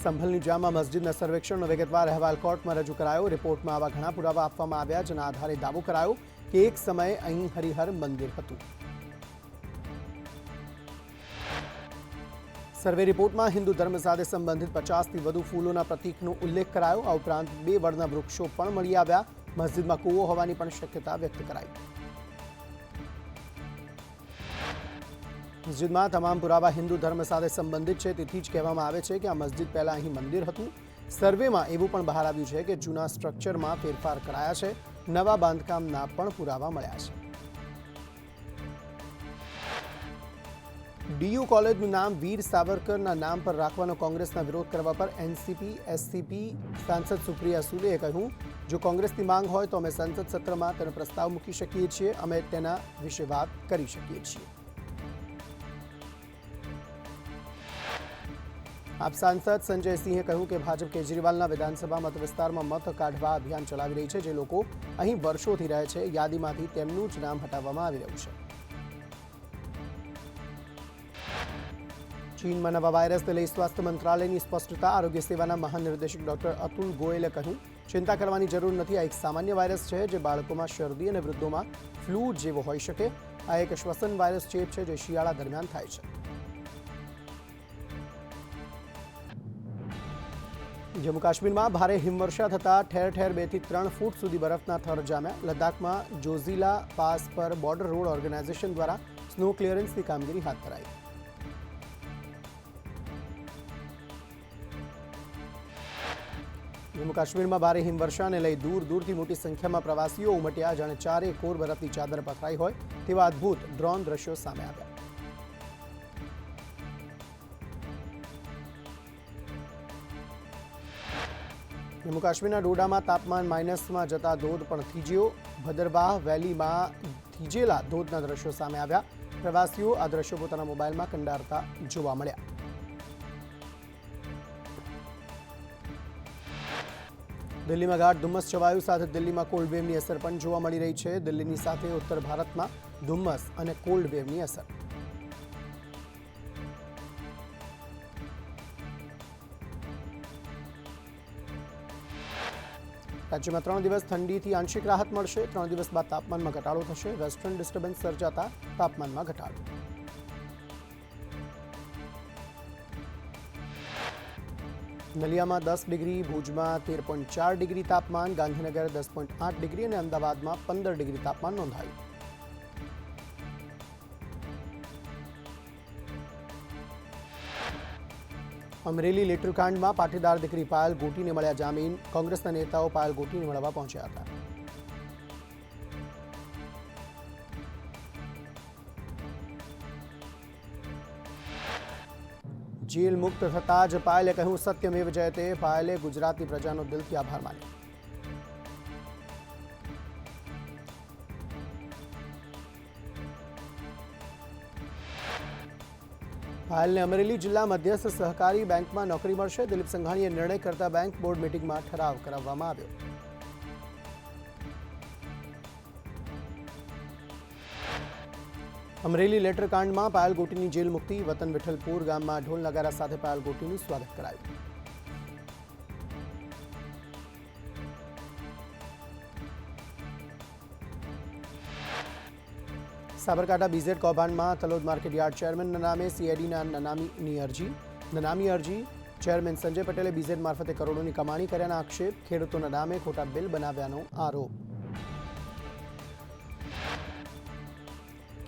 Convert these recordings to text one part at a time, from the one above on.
સંભલની જામા મસ્જિદના સર્વેક્ષણનો વિગતવાર અહેવાલ કોર્ટમાં રજૂ કરાયો। રિપોર્ટમાં આવા ઘણા પુરાવા આપવામાં આવ્યા, જેના આધારે દાવો કરાયો કે એક સમયે અહીં હરિહર મંદિર હતું। સર્વે રિપોર્ટમાં હિન્દુ ધર્મ સાથે સંબંધિત 50થી વધુ ફૂલોના પ્રતીકનો ઉલ્લેખ કરાયો। આ ઉપરાંત 2 વડના વૃક્ષો પણ મળી આવ્યા। મસ્જિદમાં કૂવો હોવાની પણ શક્યતા વ્યક્ત કરાઈ। મસ્જિદમાં તમામ પુરાવા હિન્દુ ધર્મ સાથે સંબંધિત છે, તેથી જ કહેવામાં આવે છે કે આ મસ્જિદ પહેલા અહીં મંદિર હતું। સર્વેમાં એવું પણ બહાર આવ્યું છે કે જૂના સ્ટ્રક્ચરમાં ફેરફાર કરાયા છે। નવા બાંધકામના પણ પુરાવા મળ્યા છે। ડીયુ કોલેજનું નામ વીર સાવરકરના નામ પર રાખવાનો કોંગ્રેસના વિરોધ કરવા પર એનસીપી એસસીપી સાંસદ સુપ્રિયા સુલેએ કહ્યું, જો કોંગ્રેસની માંગ હોય તો અમે સંસદ સત્રમાં તેનો પ્રસ્તાવ મૂકી શકીએ છીએ, અમે તેના વિશે વાત કરી શકીએ છીએ। આપ સાંસદ સંજય સિંહે કહ્યું કે ભાજપ કેજરીવાલના વિધાનસભા મત વિસ્તારમાં મત કાઢવા અભિયાન ચલાવી રહી છે। જે લોકો અહીં વર્ષોથી રહે છે, યાદીમાંથી તેમનું જ નામ હટાવવામાં આવી રહ્યું છે। ચીનમાં નવા વાયરસને લઈ સ્વાસ્થ્ય મંત્રાલયની સ્પષ્ટતા। આરોગ્ય સેવાના મહાનિર્દેશક ડોક્ટર અતુલ ગોયલે કહ્યું, ચિંતા કરવાની જરૂર નથી। આ એક સામાન્ય વાયરસ છે જે બાળકોમાં શરદી અને વૃદ્ધોમાં ફ્લૂ જેવો હોઈ શકે। આ એક શ્વસન વાયરસ ચેપ છે જે શિયાળા દરમિયાન થાય છે। જમ્મુ કાશ્મીરમાં ભારે હિમવર્ષા થતાં ઠેર ઠેર 2 થી 3 ફૂટ સુધી બરફના થર જામ્યા। લદ્દાખમાં જોઝિલા પાસ પર બોર્ડર રોડ ઓર્ગેનાઇઝેશન દ્વારા સ્નો ક્લિયરન્સની કામગીરી હાથ ધરાઈ। જમ્મુ કાશ્મીરમાં ભારે હિમવર્ષાને લઈ દૂર દૂરથી મોટી સંખ્યામાં પ્રવાસીઓ ઉમટ્યા। જાણે ચારે કોર બરફની ચાદર પથરાઈ હોય તેવા અદ્ભુત ડ્રોન દ્રશ્યો સામે આવ્યા। જમ્મુ કાશ્મીરના ડોડામાં તાપમાન માઇનસમાં જતા ધોધ પણ થીજ્યો। ભદરવાહ વેલીમાં થીજેલા ધોધના દ્રશ્યો સામે આવ્યા। પ્રવાસીઓ આ દ્રશ્યો પોતાના મોબાઈલમાં કંડારતા જોવા મળ્યા। દિલ્હીમાં ગાઢ ધુમ્મસ છવાયું, સાથે દિલ્હીમાં કોલ્ડ વેવની અસર પણ જોવા મળી રહી છે। દિલ્હીની સાથે ઉત્તર ભારતમાં ધુમ્મસ અને કોલ્ડ વેવની અસર। રાજ્યમાં 3 દિવસ ઠંડીથી આંશિક રાહત મળશે। 3 દિવસ બાદ તાપમાનમાં ઘટાડો થશે। વેસ્ટર્ન ડિસ્ટર્બન્સ સર્જાતા તાપમાનમાં ઘટાડો। નલિયામાં 10 ડિગ્રી, ભુજમાં 13.4 ડિગ્રી તાપમાન, ગાંધીનગર 10.8 ડિગ્રી અને અમદાવાદમાં 15 ડિગ્રી તાપમાન નોંધાયું। અમરેલી લેટરકાંડમાં પાટીદાર દીકરી પાયલ ગોટીને મળ્યા જામીન। કોંગ્રેસના નેતાઓ પાયલ ગોટીને મળવા પહોંચ્યા હતા। જેલ મુક્ત થતાં જ પાયલે કહ્યું, સત્યમેવ જયતે। પાયલે ગુજરાતની પ્રજાનો દિલથી આભાર માન્યો। પાયલને અમરેલી જિલ્લા મધ્યસ્થ સહકારી બેંકમાં નોકરી મળશે। દિલીપ સંઘાણીએ નિર્ણય કરતા બેંક બોર્ડ મીટિંગમાં ઠરાવ કરાવવામાં આવ્યો। અમરેલી લેટરકાંડમાં પાયલ ગોટીની જેલ મુક્તિ। વતન વિઠ્ઠલપુર ગામમાં ઢોલ નગારા સાથે પાયલ ગોટીનું સ્વાગત કરાયું। સાબરકાંઠા બીઝેડ કૌભાંડમાં તલોદ માર્કેટયાર્ડ ચેરમેનના નામે સીઆઈડીના નનામી અરજી। ચેરમેન સંજય પટેલે બીઝેડ મારફતે કરોડોની કમાણી કર્યાના આક્ષેપ। ખેડૂતોના નામે ખોટા બિલ બનાવ્યાનો આરોપ।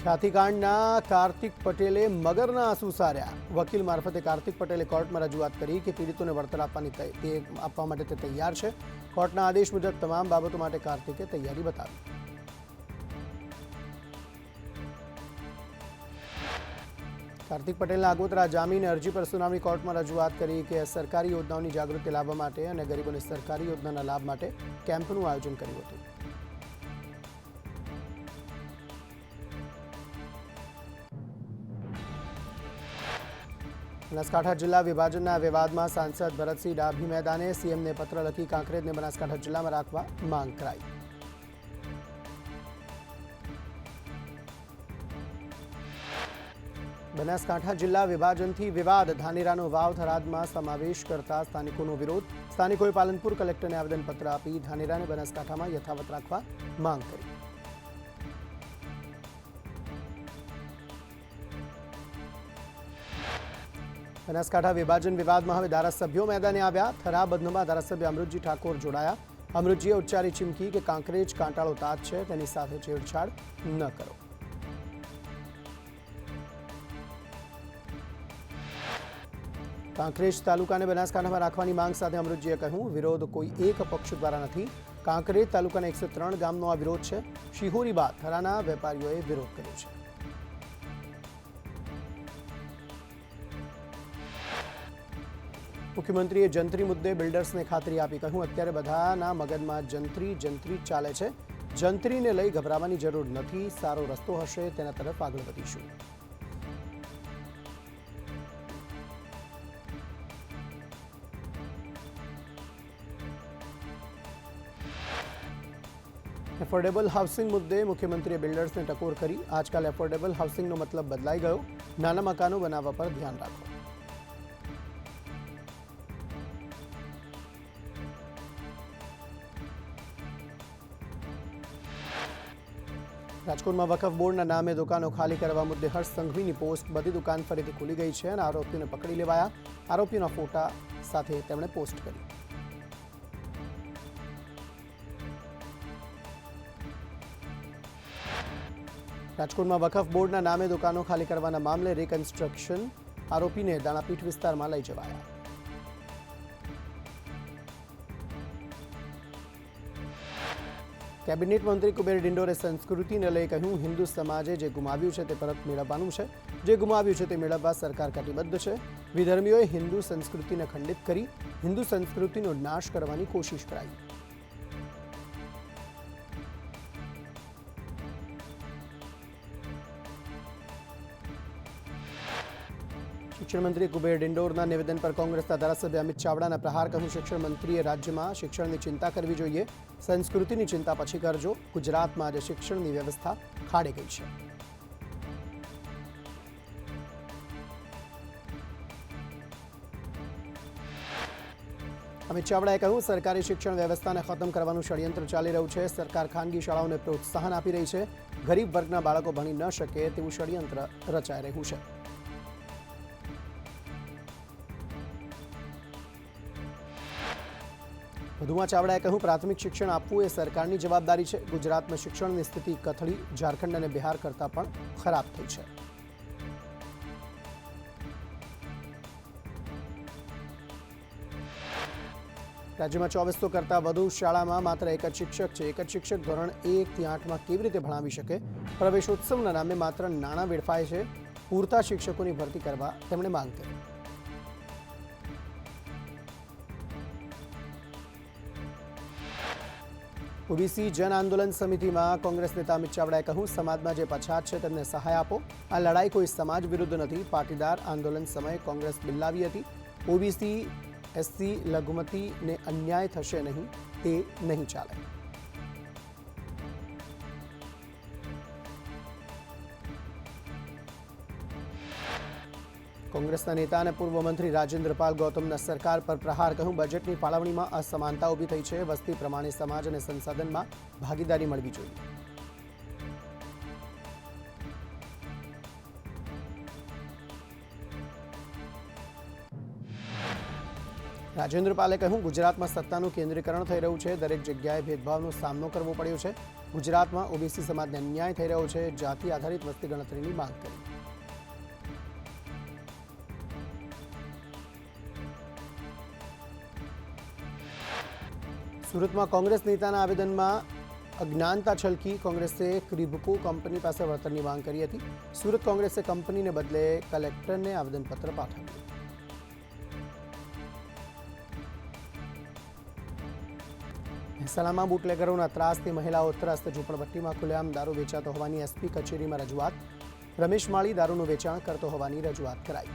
ખ્યાતિકાંડના કાર્તિક પટેલે મગરના આંસુ સાર્યા। વકીલ મારફતે કાર્તિક પટેલે કોર્ટમાં રજૂઆત કરી કે પીડિતોને વળતર આપવા માટે તે તૈયાર છે। કોર્ટના આદેશ મુજબ તમામ બાબતો માટે કાર્તિકે તૈયારી બતાવી। કાર્તિક પટેલના આગોતરા જામીન અરજી પર સુનાવણી કોર્ટમાં રજૂઆત કરી કે સરકારી યોજનાઓની જાગૃતિ લાવવા માટે અને ગરીબોને સરકારી યોજનાના લાભ માટે કેમ્પનું આયોજન કર્યું હતું। બનાસકાંઠા જિલ્લા વિભાજનના વિવાદમાં સાંસદ ભરતસિંહ ડાભી મેદાને। સીએમને પત્ર લખી કાંકરેજને બનાસકાંઠા જિલ્લામાં રાખવા માંગ કરાઈ। બનાસકાંઠા જિલ્લા વિભાજનથી વિવાદ, ધાનેરાનો વાવ થરાદમાં સમાવેશ કરતા સ્થાનિકોનો વિરોધ. સ્થાનિકોએ પાલનપુર કલેક્ટરને આવેદનપત્ર આપી ધાનેરાને બનાસકાંઠામાં યથાવત રાખવા માંગ કરી. બનાસકાંઠા વિભાજન વિવાદમાં હવે ધારાસભ્યો મેદાને આવ્યા. થરા બંધમાં ધારાસભ્ય અમૃતજી ઠાકોર જોડાયા. અમૃતજીએ ઉચ્ચારી ચીમકી કે કાંકરેજ કાંટાળો તાજ છે, તેની સાથે છેડછાડ ન કરો. કાંકરેજ તાલુકાને બનાસકાંઠામાં રાખવાની માંગ સાથે અમૃતજીએ કહ્યું, વિરોધ કોઈ એક પક્ષ દ્વારા નથી. કાંકરેજ તાલુકાના 103 ગામનો આ વિરોધ છે. શિહોરી બાદ થરાના વેપારીઓએ વિરોધ કર્યો છે. મુખ્યમંત્રીએ જંત્રી મુદ્દે બિલ્ડર્સને ખાતરી આપી. કહ્યું, અત્યારે બધાના મગજમાં જંત્રી ચાલે છે. જંત્રીને લઈ ગભરાવાની જરૂર નથી. સારો રસ્તો હશે, તેના તરફ આગળ વધીશું. એફોર્ડેબલ હાઉસિંગ મુદ્દે મુખ્યમંત્રીએ બિલ્ડર્સને ટકોર કરી. આજકાલ એફોર્ડેબલ હાઉસિંગનો મતલબ બદલાઈ ગયો. નાના મકાનો બનાવવા પર ધ્યાન રાખો. રાજકોટમાં વકફ બોર્ડના નામે દુકાનો ખાલી કરવા મુદ્દે હર્ષ સંઘવીની પોસ્ટ. બધી દુકાન ફરીથી ખુલી ગઈ છે અને આરોપીઓને પકડી લેવાયા. આરોપીઓના ફોટા સાથે તેમણે પોસ્ટ કરી. રાજકોટમાં વકફ બોર્ડના નામે દુકાનો ખાલી કરવાના મામલે રિકન્સ્ટ્રક્શન આરોપીને દાણાપીઠ વિસ્તારમાં લઈ જવાયા. કેબિનેટ મંત્રી કુબેર ડિંડોરે સંસ્કૃતિને લઈ કહ્યું, હિન્દુ સમાજે જે ગુમાવ્યું છે તે પરત મેળવવાનું છે. જે ગુમાવ્યું છે તે મેળવવા સરકાર કટિબદ્ધ છે. વિધર્મીઓએ હિન્દુ સંસ્કૃતિને ખંડિત કરી હિન્દુ સંસ્કૃતિનો નાશ કરવાની કોશિશ કરાઈ. શિક્ષણ મંત્રી કુબેર ડિંડોરના નિવેદન પર કોંગ્રેસના ધારાસભ્ય અમિત ચાવડાના પ્રહાર. કહ્યું, શિક્ષણ મંત્રીએ રાજ્યમાં શિક્ષણની ચિંતા કરવી જોઈએ. સંસ્કૃતિની ચિંતા પછી કરજો. ગુજરાતમાં આજે શિક્ષણની વ્યવસ્થા ખાડે ગઈ છે. અમિત ચાવડાએ કહ્યું, સરકારી શિક્ષણ વ્યવસ્થાને ખતમ કરવાનું ષડયંત્ર ચાલી રહ્યું છે. સરકાર ખાનગી શાળાઓને પ્રોત્સાહન આપી રહી છે. ગરીબ વર્ગના બાળકો ભણી ન શકે તેવું ષડયંત્ર રચાઈ રહ્યું છે. વધુમાં ચાવડાએ કહ્યું, પ્રાથમિક શિક્ષણ આપવું એ સરકારની જવાબદારી છે. ગુજરાતમાં શિક્ષણની સ્થિતિ કથળી, ઝારખંડ અને બિહાર કરતાં પણ ખરાબ થઈ છે. રાજ્યમાં 2400 કરતાં વધુ શાળામાં માત્ર એક જ શિક્ષક છે. એક જ શિક્ષક ધોરણ 1 થી 8માં કેવી રીતે ભણાવી શકે? પ્રવેશોત્સવના નામે માત્ર નાણાં વેડફાય છે. પૂરતા શિક્ષકોની ભરતી કરવા તેમણે માંગ કરી. ઓબીસી જન આંદોલન સમિતિમાં કોંગ્રેસ નેતા અમિત ચાવડાએ કહ્યું, સમાજમાં જે પછાત છે તેમને સહાય આપો. આ લડાઈ કોઈ સમાજ વિરુદ્ધ નથી. પાટીદાર આંદોલન સમયે કોંગ્રેસ બિલ્લાવી હતી. ઓબીસી એસસી લઘુમતીને અન્યાય થશે નહીં, તે નહીં ચાલે. કોંગ્રેસના નેતા અને પૂર્વ મંત્રી રાજેન્દ્ર પાલ ગૌતમના સરકાર પર પ્રહાર. કહ્યું, બજેટની ફાળવણીમાં અસમાનતા ઊભી થઈ છે. વસ્તી પ્રમાણે સમાજ અને સંસાધનમાં ભાગીદારી મળવી જોઈએ. રાજેન્દ્ર પાલે કહ્યું, ગુજરાતમાં સત્તાનું કેન્દ્રીકરણ થઈ રહ્યું છે. દરેક જગ્યાએ ભેદભાવનો સામનો કરવો પડ્યો છે. ગુજરાતમાં ઓબીસી સમાજને અન્યાય થઈ રહ્યો છે. જાતિ આધારિત વસ્તી ગણતરીની માંગ કરી. સુરતમાં કોંગ્રેસ નેતાના આવેદનમાં અજ્ઞાનતા છલકી. કોંગ્રેસે ક્રિબકો કંપની પાસે વળતરની માંગ કરી હતી. સુરત કોંગ્રેસે કંપનીને બદલે કલેક્ટરને આવેદનપત્ર પાઠવ્યું. મહેસાણામાં બુટલેગરોના ત્રાસથી મહિલાઓ ત્રસ્ત. ઝૂંપડપટ્ટીમાં ખુલ્લેઆમ દારૂ વેચાતો હોવાની એસપી કચેરીમાં રજૂઆત. રમેશ માળી દારૂનું વેચાણ કરતો હોવાની રજૂઆત કરાઈ.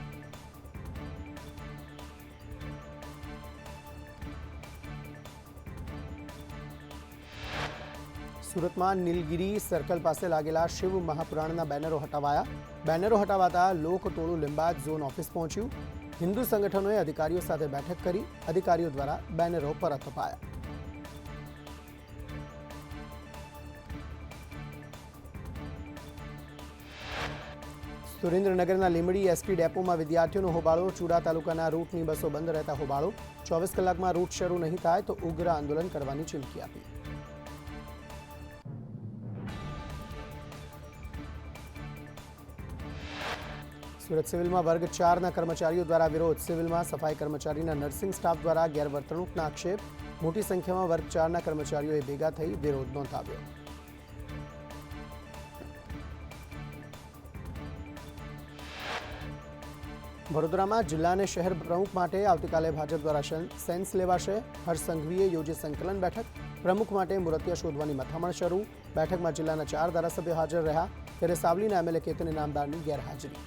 સુરતમાં નીલગિરી સર્કલ પાસે લાગેલા શિવ મહાપુરાણના બેનરો હટાવાયા. બેનરો હટાવાતા લોકટોળું લીંબાદ ઝોન ઓફિસ પહોંચ્યું. હિન્દુ સંગઠનોએ અધિકારીઓ સાથે બેઠક કરી. અધિકારીઓ દ્વારા બેનરો પરત અપાયા. સુરેન્દ્રનગરના લીંબડી એસટી ડેપોમાં વિદ્યાર્થીઓનો હોબાળો. ચૂડા તાલુકાના રૂટની બસો બંધ રહેતા હોબાળો. 24 કલાકમાં રૂટ શરૂ નહીં થાય તો ઉગ્ર આંદોલન કરવાની ચીમકી આપી. સુરત સિવિલમાં વર્ગ 4ના કર્મચારીઓ દ્વારા વિરોધ. સિવિલમાં સફાઈ કર્મચારીના નર્સિંગ સ્ટાફ દ્વારા ગેરવર્તણૂકના આક્ષેપ. મોટી સંખ્યામાં વર્ગ 4ના કર્મચારીઓએ ભેગા થઈ વિરોધ નોંધાવ્યો. વડોદરામાં જિલ્લા અને શહેર પ્રમુખ માટે આવતીકાલે ભાજપ દ્વારા સેન્સ લેવાશે. હર્ષ સંઘવીએ યોજી સંકલન બેઠક. પ્રમુખ માટે મૂર્તિયા શોધવાની મથામણ શરૂ. બેઠકમાં જિલ્લાના 4 ધારાસભ્યો હાજર રહ્યા, ત્યારે સાવલીના એમએલએ કેતન ઇનામદારની ગેરહાજરી.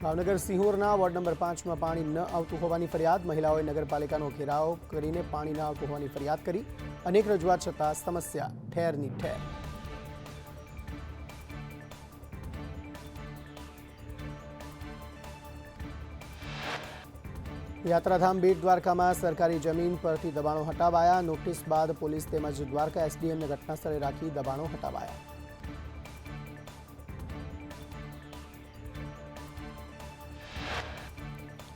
ભાવનગર સિહોરના વોર્ડ નંબર 5માં પાણી ન આવતું હોવાની ફરિયાદ. મહિલાઓએ નગરપાલિકાનો ઘેરાવ કરીને પાણી ન આવતું હોવાની ફરિયાદ કરી. અનેક રજૂઆત છતાં સમસ્યા ઠેરની ઠેર. યાત્રાધામ બેટ દ્વારકામાં સરકારી જમીન પરથી દબાણો હટાવાયા. નોટિસ બાદ પોલીસ તેમજ દ્વારકા એસડીએમને ઘટનાસ્થળે રાખી દબાણો હટાવાયા.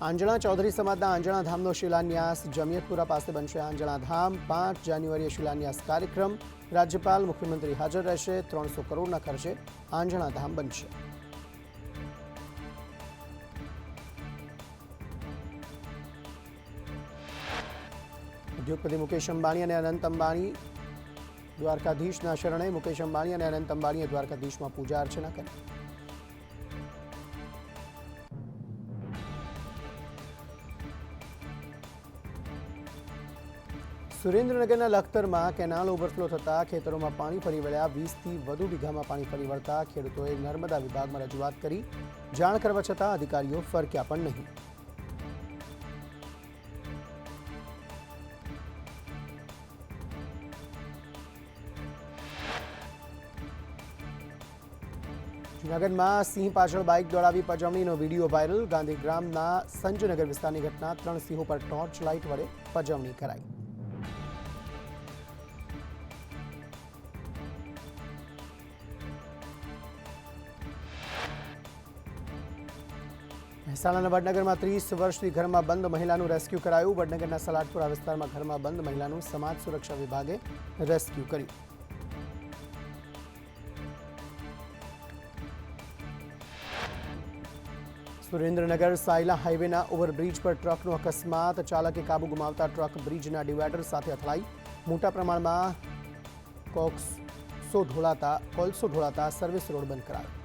આંજણા ચૌધરી સમાજના આંજણા ધામનો શિલાન્યાસ. જમિયતપુરા પાસે બનશે આંજણા ધામ. 5 જાન્યુઆરીએ શિલાન્યાસ કાર્યક્રમ. રાજ્યપાલ મુખ્યમંત્રી હાજર રહેશે. 300 કરોડના ખર્ચે આંજણા ધામ બનશે. ઉદ્યોગપતિ મુકેશ અંબાણી અને અનંત અંબાણી દ્વારકાધીશના શરણે. મુકેશ અંબાણી અને અનંત અંબાણીએ દ્વારકાધીશમાં પૂજા અર્ચના કરી. સુરેન્દ્રનગરના લખતરમાં કેનાલ ઓવરફ્લો થતાં ખેતરોમાં પાણી ફરી વળ્યા. 20થી વધુ વીઘામાં પાણી ફરી વળતા ખેડૂતોએ નર્મદા વિભાગમાં રજૂઆત કરી. જાણ કરવા છતાં અધિકારીઓ ફરક્યા પણ નહીં. જૂનાગઢમાં સિંહ પાછળ બાઇક દોડાવી પજવણીનો વિડીયો વાયરલ. ગાંધીગ્રામના સંજયનગર વિસ્તારની ઘટના. 3 સિંહો પર ટોર્ચ લાઇટ વડે પજવણી કરાઈ. મહેસાણાના વડનગરમાં 30 વર્ષથી ઘરમાં બંધ મહિલાનું રેસ્ક્યુ કરાયું. વડનગરના સલાટપુરા વિસ્તારમાં ઘરમાં બંધ મહિલાનું સમાજ સુરક્ષા વિભાગે રેસ્ક્યુ કર્યું. સુરેન્દ્રનગર સાયલા હાઈવેના ઓવરબ્રિજ પર ટ્રકનો અકસ્માત. ચાલકે કાબુ ગુમાવતા ટ્રક બ્રિજના ડિવાઈડર સાથે અથડાઈ. મોટા પ્રમાણમાં કોલસો ઢોળાતા સર્વિસ રોડ બંધ કરાયો.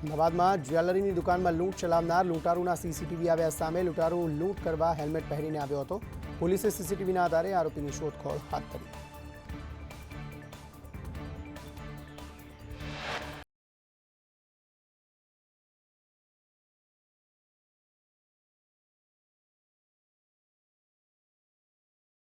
અમદાવાદમાં જ્વેલરીની દુકાનમાં લૂંટ ચલાવનાર લૂંટારૂના સીસીટીવી આવ્યા સામે. લૂંટારૂ લૂંટ કરવા હેલ્મેટ પહેરીને આવ્યો હતો. પોલીસે સીસીટીવીના આધારે આરોપીની શોધખોળ હાથ ધરી.